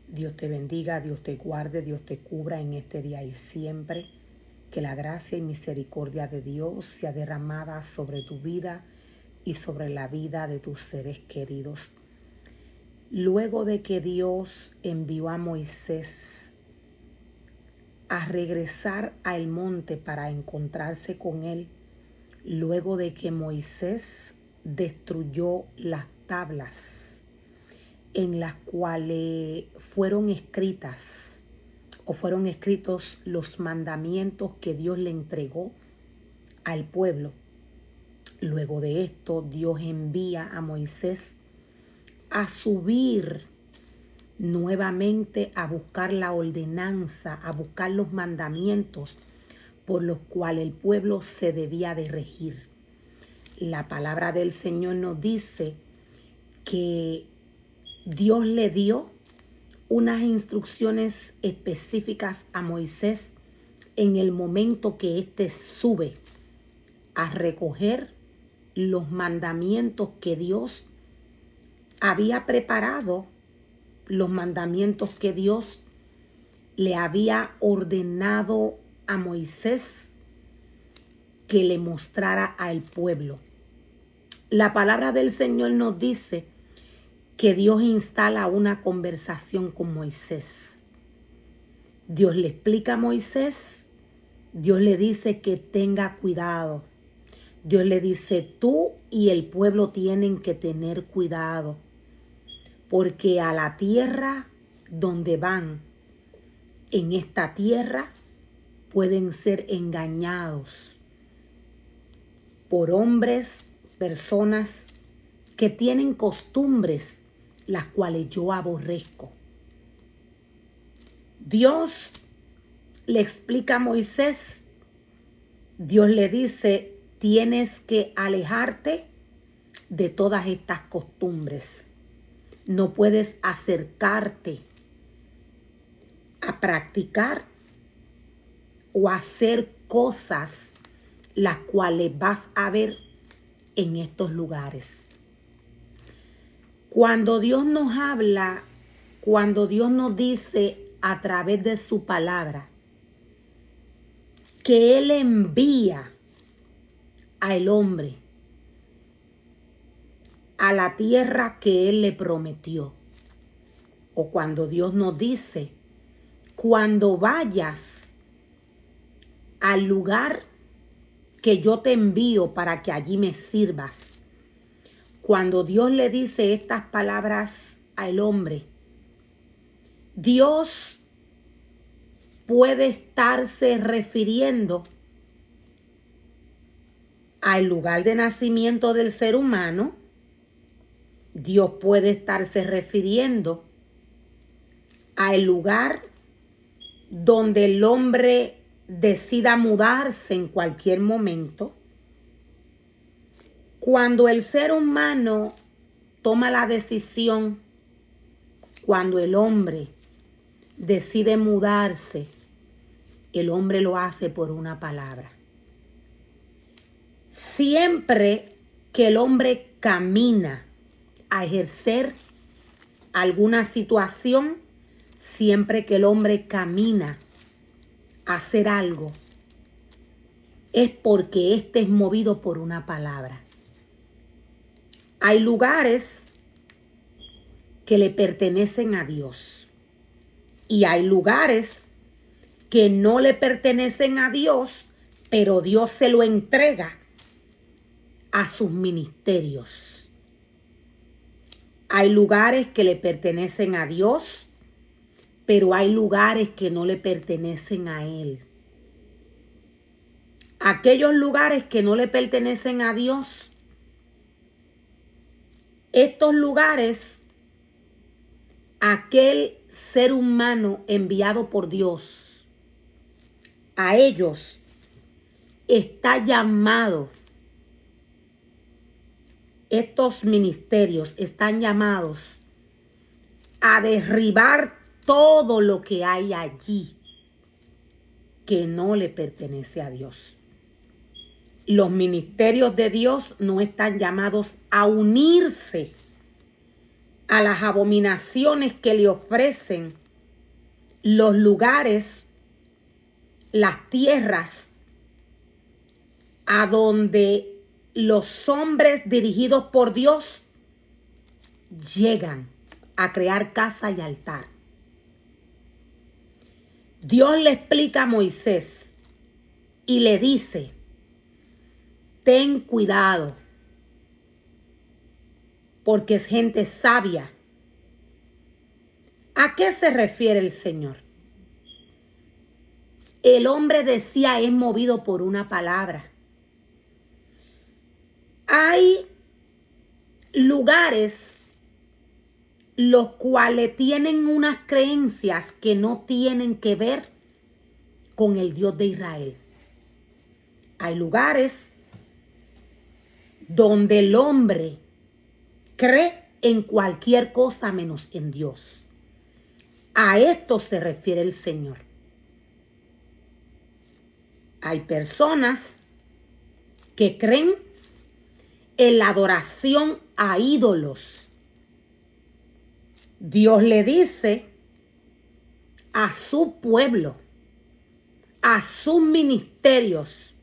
Dios te bendiga, Dios te guarde, Dios te cubra en este día y siempre. Que la gracia y misericordia de Dios sea derramada sobre tu vida y sobre la vida de tus seres queridos. Luego de que Dios envió a Moisés a regresar al monte para encontrarse con él, luego de que Moisés destruyó las tablas en las cuales fueron escritos los mandamientos que Dios le entregó al pueblo. Luego de esto, Dios envía a Moisés a subir nuevamente a buscar la ordenanza, a buscar los mandamientos por los cuales el pueblo se debía de regir. La palabra del Señor nos dice que Dios le dio unas instrucciones específicas a Moisés en el momento que éste sube a recoger los mandamientos que Dios había preparado, los mandamientos que Dios le había ordenado a Moisés que le mostrara al pueblo. La palabra del Señor nos dice que Dios instala una conversación con Moisés. Dios le explica a Moisés, Dios le dice que tenga cuidado. Dios le dice, tú y el pueblo tienen que tener cuidado, porque a la tierra donde van, en esta tierra pueden ser engañados por hombres, personas que tienen costumbres las cuales yo aborrezco. Dios le explica a Moisés, Dios le dice, tienes que alejarte de todas estas costumbres. No puedes acercarte a practicar o hacer cosas las cuales vas a ver en estos lugares. Cuando Dios nos habla, cuando Dios nos dice a través de su palabra que Él envía al hombre a la tierra que Él le prometió, o cuando Dios nos dice, cuando vayas al lugar que yo te envío para que allí me sirvas, cuando Dios le dice estas palabras al hombre, Dios puede estarse refiriendo al lugar de nacimiento del ser humano. Dios puede estarse refiriendo al lugar donde el hombre decida mudarse en cualquier momento. Cuando el ser humano toma la decisión, cuando el hombre decide mudarse, el hombre lo hace por una palabra. Siempre que el hombre camina a ejercer alguna situación, siempre que el hombre camina a hacer algo, es porque éste es movido por una palabra. Hay lugares que le pertenecen a Dios y hay lugares que no le pertenecen a Dios, pero Dios se lo entrega a sus ministerios. Hay lugares que le pertenecen a Dios, pero hay lugares que no le pertenecen a Él. Aquellos lugares que no le pertenecen a Dios, estos lugares, aquel ser humano enviado por Dios, a ellos está llamado. Estos ministerios están llamados a derribar todo lo que hay allí que no le pertenece a Dios. Los ministerios de Dios no están llamados a unirse a las abominaciones que le ofrecen los lugares, las tierras, a donde los hombres dirigidos por Dios llegan a crear casa y altar. Dios le explica a Moisés y le dice: ten cuidado, porque es gente sabia. ¿A qué se refiere el Señor? El hombre decía es movido por una palabra. Hay lugares los cuales tienen unas creencias que no tienen que ver con el Dios de Israel. Hay lugares donde el hombre cree en cualquier cosa menos en Dios. A esto se refiere el Señor. Hay personas que creen en la adoración a ídolos. Dios le dice a su pueblo, a sus ministerios,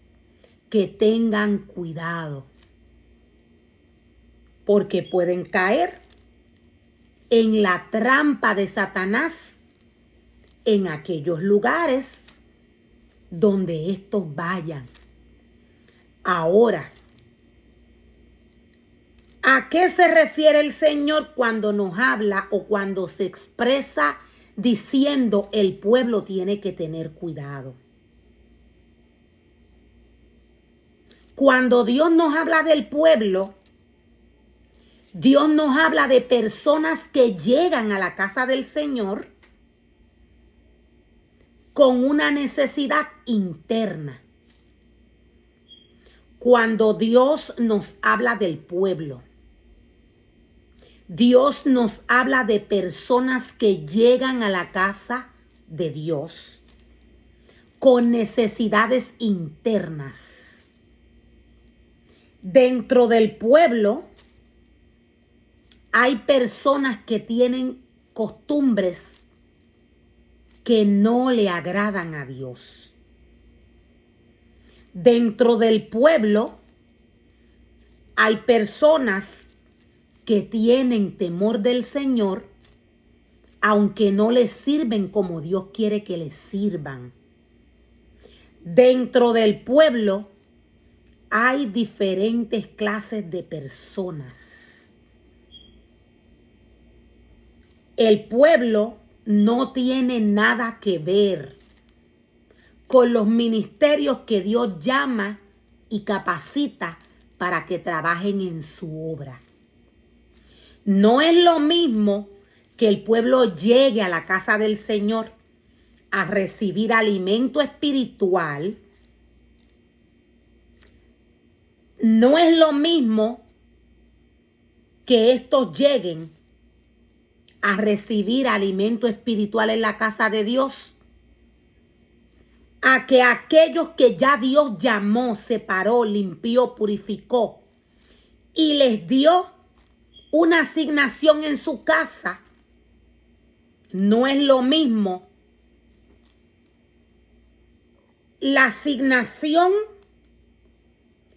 que tengan cuidado, porque pueden caer en la trampa de Satanás en aquellos lugares donde estos vayan. Ahora, ¿a qué se refiere el Señor cuando nos habla o cuando se expresa diciendo el pueblo tiene que tener cuidado? Cuando Dios nos habla del pueblo, Dios nos habla de personas que llegan a la casa del Señor con una necesidad interna. Cuando Dios nos habla del pueblo, Dios nos habla de personas que llegan a la casa de Dios con necesidades internas. Dentro del pueblo hay personas que tienen costumbres que no le agradan a Dios. Dentro del pueblo hay personas que tienen temor del Señor, aunque no les sirven como Dios quiere que les sirvan. Dentro del pueblo hay diferentes clases de personas. El pueblo no tiene nada que ver con los ministerios que Dios llama y capacita para que trabajen en su obra. No es lo mismo que el pueblo llegue a la casa del Señor a recibir alimento espiritual. No es lo mismo que estos lleguen a recibir alimento espiritual en la casa de Dios, a que aquellos que ya Dios llamó, separó, limpió, purificó y les dio una asignación en su casa. No es lo mismo. La asignación,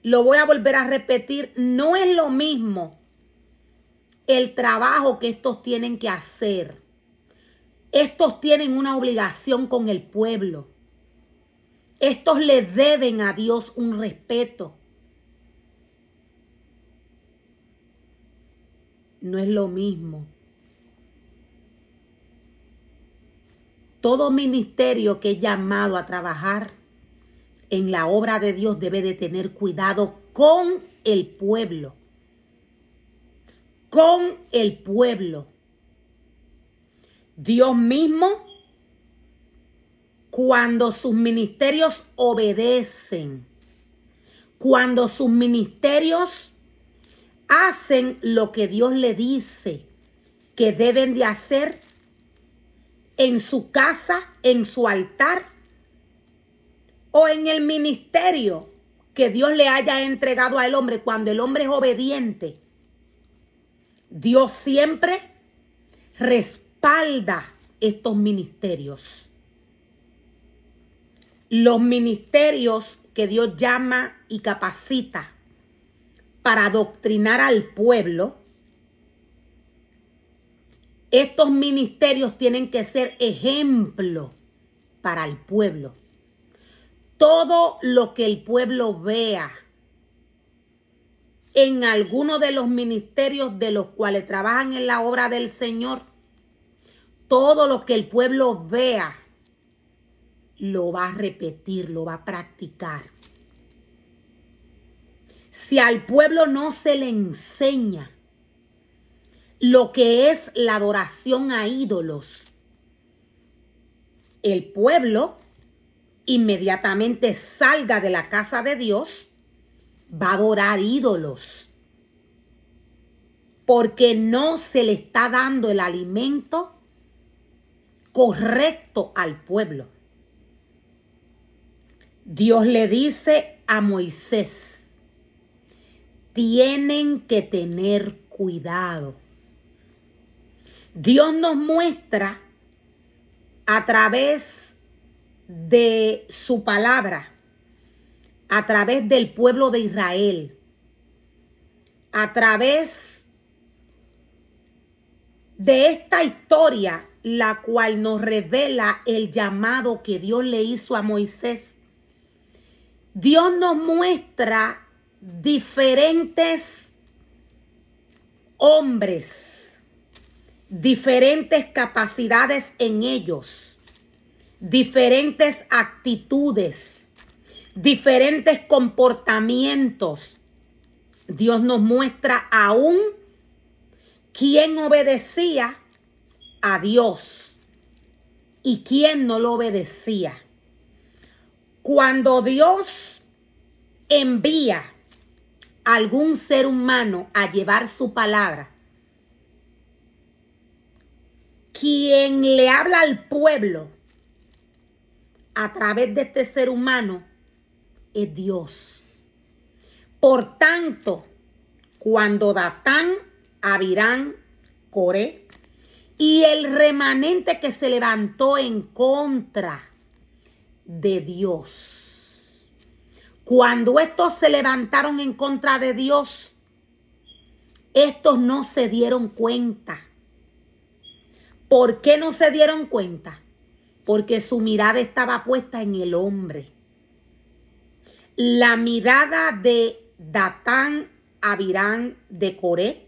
lo voy a volver a repetir, no es lo mismo el trabajo que estos tienen que hacer. Estos tienen una obligación con el pueblo. Estos le deben a Dios un respeto. No es lo mismo. Todo ministerio que es llamado a trabajar en la obra de Dios debe de tener cuidado con el pueblo. Con el pueblo. Dios mismo, cuando sus ministerios obedecen, cuando sus ministerios hacen lo que Dios le dice que deben de hacer en su casa, en su altar o en el ministerio que Dios le haya entregado al hombre, cuando el hombre es obediente, Dios siempre respalda estos ministerios. Los ministerios que Dios llama y capacita para adoctrinar al pueblo, estos ministerios tienen que ser ejemplo para el pueblo. Todo lo que el pueblo vea en alguno de los ministerios de los cuales trabajan en la obra del Señor, todo lo que el pueblo vea, lo va a repetir, lo va a practicar. Si al pueblo no se le enseña lo que es la adoración a ídolos, el pueblo inmediatamente salga de la casa de Dios, va a adorar ídolos, porque no se le está dando el alimento correcto al pueblo. Dios le dice a Moisés, tienen que tener cuidado. Dios nos muestra a través de su palabra, a través del pueblo de Israel, a través de esta historia, la cual nos revela el llamado que Dios le hizo a Moisés. Dios nos muestra diferentes hombres, diferentes capacidades en ellos, diferentes actitudes, diferentes comportamientos. Dios nos muestra aún quién obedecía a Dios y quién no lo obedecía. Cuando Dios envía a algún ser humano a llevar su palabra, quien le habla al pueblo a través de este ser humano es Dios. Por tanto, cuando Datán, Abirán, Coré y el remanente que se levantó en contra de Dios, cuando estos se levantaron en contra de Dios, estos no se dieron cuenta. ¿Por qué no se dieron cuenta? Porque su mirada estaba puesta en el hombre. La mirada de Datán, Abirán, de Coré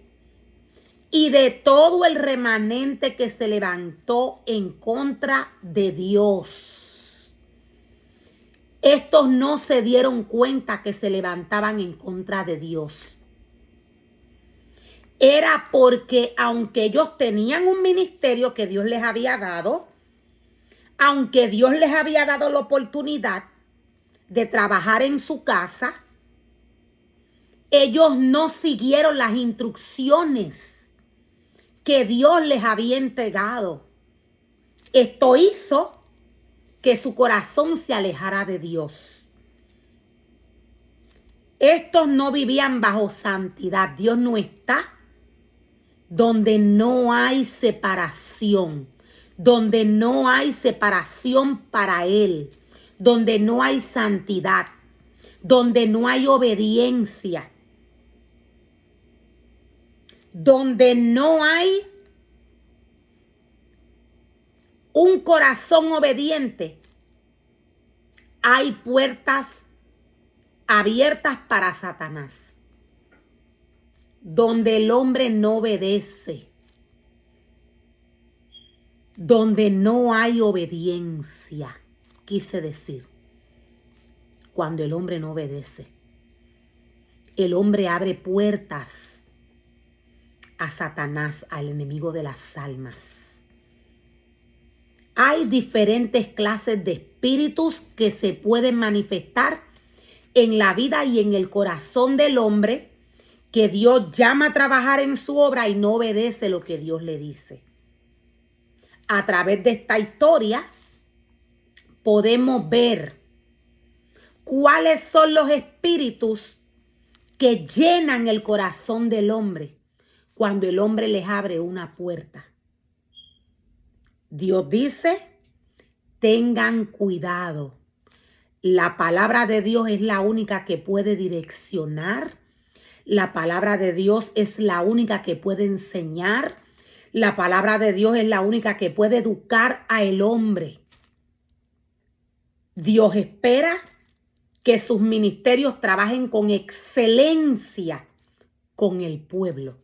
y de todo el remanente que se levantó en contra de Dios. Estos no se dieron cuenta que se levantaban en contra de Dios. Era porque aunque ellos tenían un ministerio que Dios les había dado, aunque Dios les había dado la oportunidad de trabajar en su casa, ellos no siguieron las instrucciones que Dios les había entregado. Esto hizo que su corazón se alejara de Dios. Estos no vivían bajo santidad. Dios no está donde no hay separación, donde no hay separación para Él, donde no hay santidad, donde no hay obediencia, donde no hay un corazón obediente, hay puertas abiertas para Satanás. Donde el hombre no obedece, donde no hay obediencia, quise decir, cuando el hombre no obedece, el hombre abre puertas a Satanás, al enemigo de las almas. Hay diferentes clases de espíritus que se pueden manifestar en la vida y en el corazón del hombre, que Dios llama a trabajar en su obra y no obedece lo que Dios le dice. A través de esta historia podemos ver cuáles son los espíritus que llenan el corazón del hombre cuando el hombre les abre una puerta. Dios dice, tengan cuidado. La palabra de Dios es la única que puede direccionar. La palabra de Dios es la única que puede enseñar. La palabra de Dios es la única que puede educar al hombre. Dios espera que sus ministerios trabajen con excelencia con el pueblo.